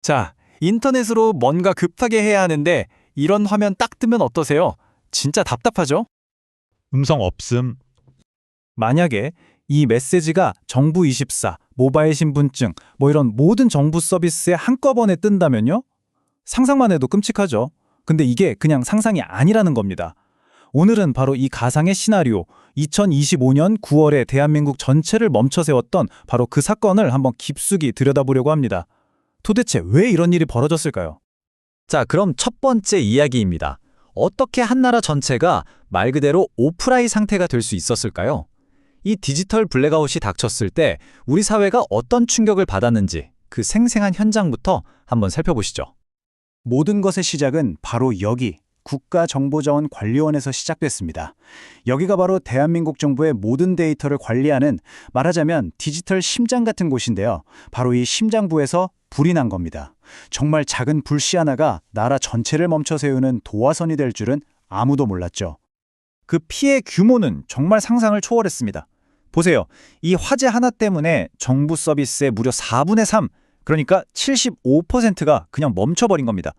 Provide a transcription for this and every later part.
자, 인터넷으로 뭔가 급하게 해야 하는데 이런 화면 딱 뜨면 어떠세요? 진짜 답답하죠? 음성 없음. 만약에 이 메시지가 정부24, 모바일 신분증, 이런 모든 정부 서비스에 한꺼번에 뜬다면요? 상상만 해도 끔찍하죠. 근데 이게 그냥 상상이 아니라는 겁니다. 오늘은 바로 이 가상의 시나리오, 2025년 9월에 대한민국 전체를 멈춰 세웠던 바로 그 사건을 한번 깊숙이 들여다보려고 합니다. 도대체 왜 이런 일이 벌어졌을까요? 자, 그럼 첫 번째 이야기입니다. 어떻게 한 나라 전체가 말 그대로 오프라인 상태가 될 수 있었을까요? 이 디지털 블랙아웃이 닥쳤을 때 우리 사회가 어떤 충격을 받았는지 그 생생한 현장부터 한번 살펴보시죠. 모든 것의 시작은 바로 여기 국가정보자원관리원에서 시작됐습니다. 여기가 바로 대한민국 정부의 모든 데이터를 관리하는 말하자면 디지털 심장 같은 곳인데요. 바로 이 심장부에서 불이 난 겁니다. 정말 작은 불씨 하나가 나라 전체를 멈춰 세우는 도화선이 될 줄은 아무도 몰랐죠. 그 피해 규모는 정말 상상을 초월했습니다. 보세요. 이 화재 하나 때문에 정부 서비스의 무려 4분의 3, 그러니까 75%가 그냥 멈춰버린 겁니다.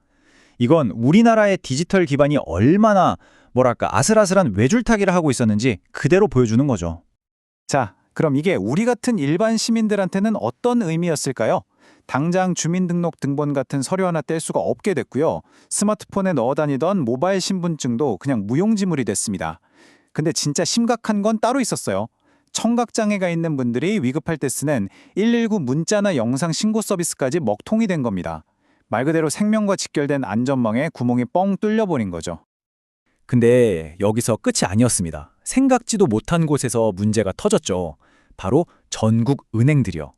이건 우리나라의 디지털 기반이 얼마나 아슬아슬한 외줄타기를 하고 있었는지 그대로 보여주는 거죠. 자, 그럼 이게 우리 같은 일반 시민들한테는 어떤 의미였을까요? 당장 주민등록 등본 같은 서류 하나 뗄 수가 없게 됐고요. 스마트폰에 넣어 다니던 모바일 신분증도 그냥 무용지물이 됐습니다. 근데 진짜 심각한 건 따로 있었어요. 청각장애가 있는 분들이 위급할 때 쓰는 119 문자나 영상 신고 서비스까지 먹통이 된 겁니다. 말 그대로 생명과 직결된 안전망에 구멍이 뻥 뚫려버린 거죠. 근데 여기서 끝이 아니었습니다. 생각지도 못한 곳에서 문제가 터졌죠. 바로 전국 은행들이요.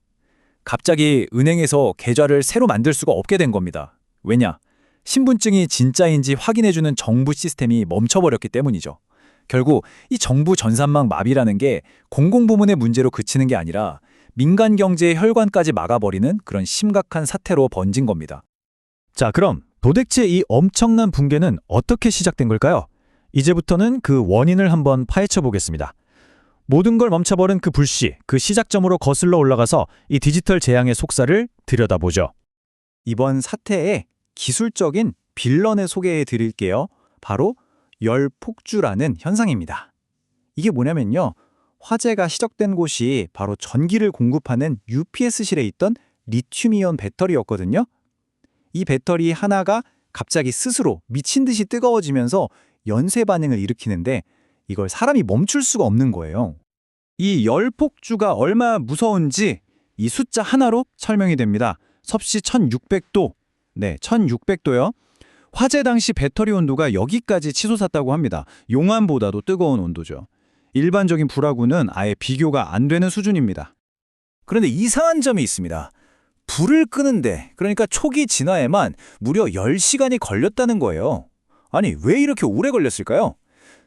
갑자기 은행에서 계좌를 새로 만들 수가 없게 된 겁니다. 왜냐? 신분증이 진짜인지 확인해주는 정부 시스템이 멈춰버렸기 때문이죠. 결국 이 정부 전산망 마비라는 게 공공부문의 문제로 그치는 게 아니라 민간 경제의 혈관까지 막아버리는 그런 심각한 사태로 번진 겁니다. 자, 그럼 도대체 이 엄청난 붕괴는 어떻게 시작된 걸까요? 이제부터는 그 원인을 한번 파헤쳐 보겠습니다. 모든 걸 멈춰버린 그 불씨, 그 시작점으로 거슬러 올라가서 이 디지털 재앙의 속살을 들여다보죠. 이번 사태의 기술적인 빌런을 소개해 드릴게요. 바로 열폭주라는 현상입니다. 이게 뭐냐면요. 화재가 시작된 곳이 바로 전기를 공급하는 UPS실에 있던 리튬이온 배터리였거든요. 이 배터리 하나가 갑자기 스스로 미친 듯이 뜨거워지면서 연쇄 반응을 일으키는데 이걸 사람이 멈출 수가 없는 거예요. 이 열폭주가 얼마나 무서운지 이 숫자 하나로 설명이 됩니다. 섭씨 1600도. 네, 1600도요. 화재 당시 배터리 온도가 여기까지 치솟았다고 합니다. 용암보다도 뜨거운 온도죠. 일반적인 불화구는 아예 비교가 안 되는 수준입니다. 그런데 이상한 점이 있습니다. 불을 끄는데, 그러니까 초기 진화에만 무려 10시간이 걸렸다는 거예요. 아니, 왜 이렇게 오래 걸렸을까요?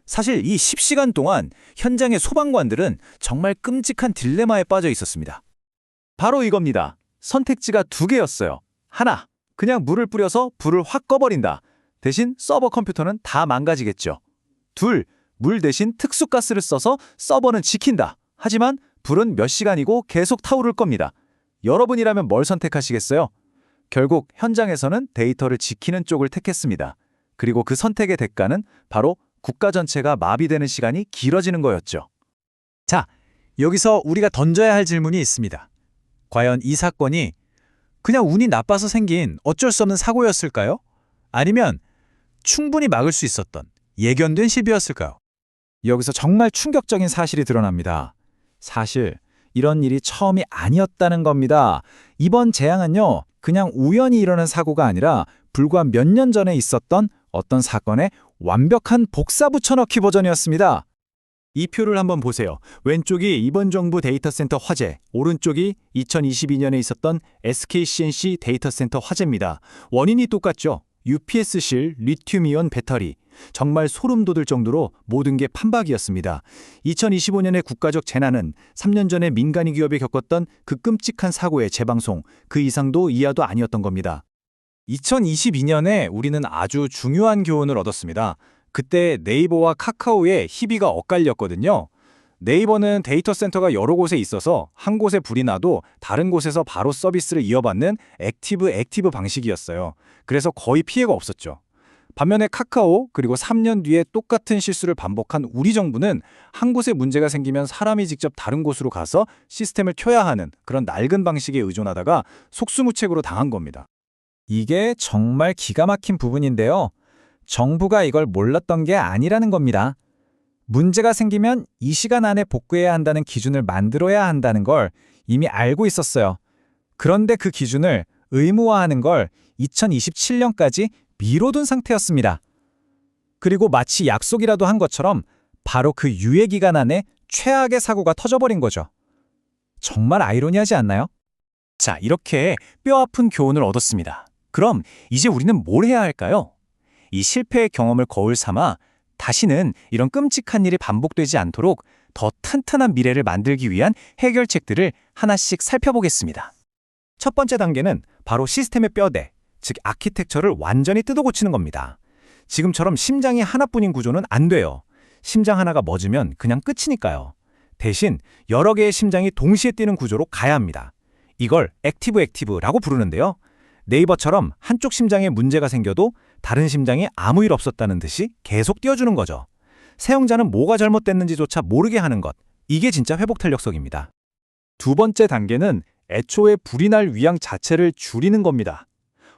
사실 이 10시간 동안 현장의 소방관들은 정말 끔찍한 딜레마에 빠져 있었습니다. 바로 이겁니다. 선택지가 두 개였어요. 하나, 그냥 물을 뿌려서 불을 확 꺼버린다. 대신 서버 컴퓨터는 다 망가지겠죠. 둘, 물 대신 특수가스를 써서 서버는 지킨다. 하지만 불은 몇 시간이고 계속 타오를 겁니다. 여러분이라면 뭘 선택하시겠어요? 결국 현장에서는 데이터를 지키는 쪽을 택했습니다. 그리고 그 선택의 대가는 바로 국가 전체가 마비되는 시간이 길어지는 거였죠. 자, 여기서 우리가 던져야 할 질문이 있습니다. 과연 이 사건이 그냥 운이 나빠서 생긴 어쩔 수 없는 사고였을까요? 아니면 충분히 막을 수 있었던 예견된 실비였을까요? 여기서 정말 충격적인 사실이 드러납니다. 사실 이런 일이 처음이 아니었다는 겁니다. 이번 재앙은요, 그냥 우연히 일어난 사고가 아니라 불과 몇 년 전에 있었던 어떤 사건의 완벽한 복사 붙여넣기 버전이었습니다. 이 표를 한번 보세요. 왼쪽이 이번 정부 데이터 센터 화재, 오른쪽이 2022년에 있었던 SKCNC 데이터 센터 화재입니다. 원인이 똑같죠. UPS실 리튬이온 배터리. 정말 소름 돋을 정도로 모든 게 판박이었습니다. 2025년의 국가적 재난은 3년 전에 민간인 기업이 겪었던 그 끔찍한 사고의 재방송, 그 이상도 이하도 아니었던 겁니다. 2022년에 우리는 아주 중요한 교훈을 얻었습니다. 그때 네이버와 카카오의 희비가 엇갈렸거든요. 네이버는 데이터 센터가 여러 곳에 있어서 한 곳에 불이 나도 다른 곳에서 바로 서비스를 이어받는 액티브 방식이었어요. 그래서 거의 피해가 없었죠. 반면에 카카오 그리고 3년 뒤에 똑같은 실수를 반복한 우리 정부는 한 곳에 문제가 생기면 사람이 직접 다른 곳으로 가서 시스템을 켜야 하는 그런 낡은 방식에 의존하다가 속수무책으로 당한 겁니다. 이게 정말 기가 막힌 부분인데요. 정부가 이걸 몰랐던 게 아니라는 겁니다. 문제가 생기면 이 시간 안에 복구해야 한다는 기준을 만들어야 한다는 걸 이미 알고 있었어요. 그런데 그 기준을 의무화하는 걸 2027년까지 미뤄둔 상태였습니다. 그리고 마치 약속이라도 한 것처럼 바로 그 유예 기간 안에 최악의 사고가 터져버린 거죠. 정말 아이러니하지 않나요? 자, 이렇게 뼈아픈 교훈을 얻었습니다. 그럼 이제 우리는 뭘 해야 할까요? 이 실패의 경험을 거울 삼아 다시는 이런 끔찍한 일이 반복되지 않도록 더 탄탄한 미래를 만들기 위한 해결책들을 하나씩 살펴보겠습니다. 첫 번째 단계는 바로 시스템의 뼈대, 즉 아키텍처를 완전히 뜯어 고치는 겁니다. 지금처럼 심장이 하나뿐인 구조는 안 돼요. 심장 하나가 멎으면 그냥 끝이니까요. 대신 여러 개의 심장이 동시에 뛰는 구조로 가야 합니다. 이걸 액티브라고 부르는데요. 네이버처럼 한쪽 심장에 문제가 생겨도 다른 심장이 아무 일 없었다는 듯이 계속 뛰어주는 거죠. 사용자는 뭐가 잘못됐는지조차 모르게 하는 것. 이게 진짜 회복 탄력성입니다. 두 번째 단계는 애초에 불이 날 위험 자체를 줄이는 겁니다.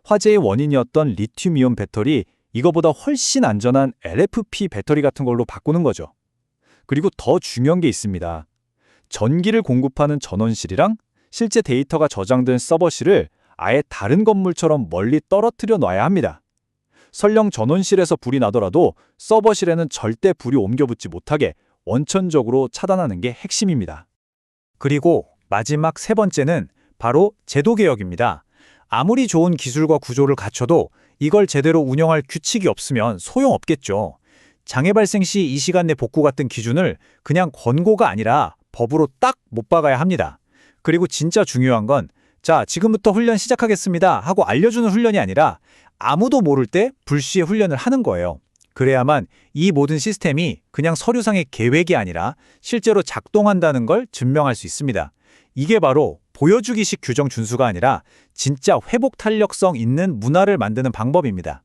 화재의 원인이었던 리튬이온 배터리, 이거보다 훨씬 안전한 LFP 배터리 같은 걸로 바꾸는 거죠. 그리고 더 중요한 게 있습니다. 전기를 공급하는 전원실이랑 실제 데이터가 저장된 서버실을 아예 다른 건물처럼 멀리 떨어뜨려 놔야 합니다. 설령 전원실에서 불이 나더라도 서버실에는 절대 불이 옮겨붙지 못하게 원천적으로 차단하는 게 핵심입니다. 그리고 마지막 세 번째는 바로 제도 개혁입니다. 아무리 좋은 기술과 구조를 갖춰도 이걸 제대로 운영할 규칙이 없으면 소용없겠죠. 장애 발생 시 이 시간 내 복구 같은 기준을 그냥 권고가 아니라 법으로 딱 못 박아야 합니다. 그리고 진짜 중요한 건 자, 지금부터 훈련 시작하겠습니다 하고 알려주는 훈련이 아니라 아무도 모를 때 불시에 훈련을 하는 거예요. 그래야만 이 모든 시스템이 그냥 서류상의 계획이 아니라 실제로 작동한다는 걸 증명할 수 있습니다. 이게 바로 보여주기식 규정 준수가 아니라 진짜 회복 탄력성 있는 문화를 만드는 방법입니다.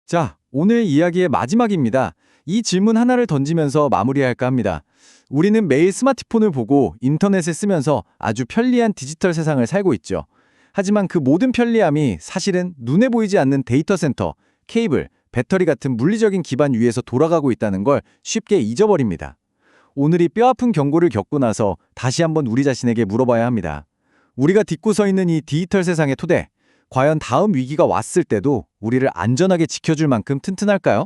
자, 오늘 이야기의 마지막입니다. 이 질문 하나를 던지면서 마무리할까 합니다. 우리는 매일 스마트폰을 보고 인터넷을 쓰면서 아주 편리한 디지털 세상을 살고 있죠. 하지만 그 모든 편리함이 사실은 눈에 보이지 않는 데이터 센터, 케이블, 배터리 같은 물리적인 기반 위에서 돌아가고 있다는 걸 쉽게 잊어버립니다. 오늘 이 뼈아픈 경고를 겪고 나서 다시 한번 우리 자신에게 물어봐야 합니다. 우리가 딛고 서 있는 이 디지털 세상의 토대, 과연 다음 위기가 왔을 때도 우리를 안전하게 지켜줄 만큼 튼튼할까요?